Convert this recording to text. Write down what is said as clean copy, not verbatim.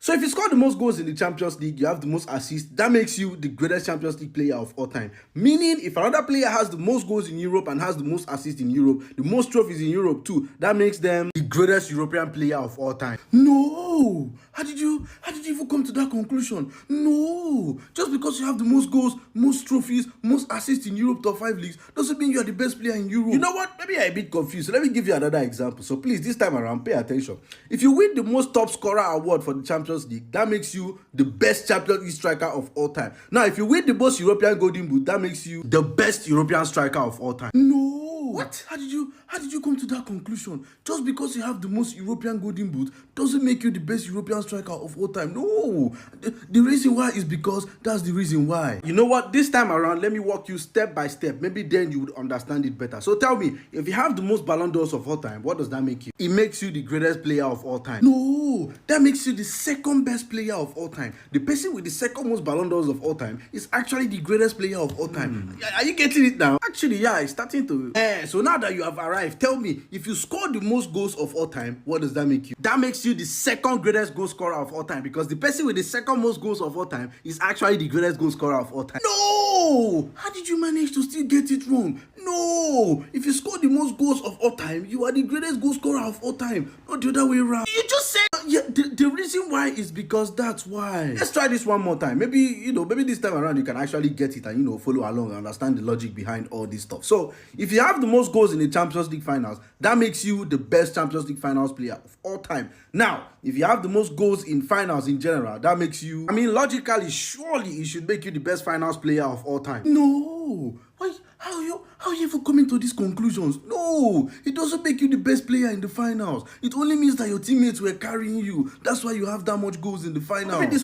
So if you score the most goals in the Champions League, you have the most assists, that makes you the greatest Champions League player of all time. Meaning, if another player has the most goals in Europe and has the most assists in Europe, the most trophies in Europe too, that makes them the greatest European player of all time. No! How did you even come to that conclusion? No! Just because you have the most goals, most trophies, most assists in Europe top 5 leagues doesn't mean you are the best player in Europe. You know what? Maybe I'm a bit confused. So let me give you another example. So please, this time around, pay attention. If you win the most top scorer award for the Champions League, that makes you the best Champions League striker of all time. Now, if you win the most European Golden Boot, that makes you the best European striker of all time. No! What? How did you come to that conclusion? Just because you have the most European Golden Boot doesn't make you the best European striker of all time. No! The reason why is because that's the reason why. You know what? This time around, let me walk you step by step. Maybe then you would understand it better. So tell me, if you have the most Ballon d'Ors of all time, what does that make you? It makes you the greatest player of all time. No! That makes you the second best player of all time. The person with the second most Ballon d'Ors of all time is actually the greatest player of all time. Are you getting it now? Actually, yeah, it's starting to... So now that you have arrived, tell me, if you score the most goals of all time, what does that make you? That makes you the second greatest goal scorer of all time, because the person with the second most goals of all time is actually the greatest goal scorer of all time. No! How did you manage to still get it wrong? No! If you score the most goals of all time, you are the greatest goal scorer of all time, not the other way around. You just said... Yeah, the reason why is because that's why. Let's try this one more time. Maybe this time around you can actually get it and, follow along and understand the logic behind all this stuff. So, if you have the most goals in the Champions League finals, that makes you the best Champions League finals player of all time. Now, if you have the most goals in finals in general, that makes you, logically, surely it should make you the best finals player of all time. No! Why? How are you even coming to these conclusions? No, it doesn't make you the best player in the finals. It only means that your teammates were carrying you. That's why you have that much goals in the finals.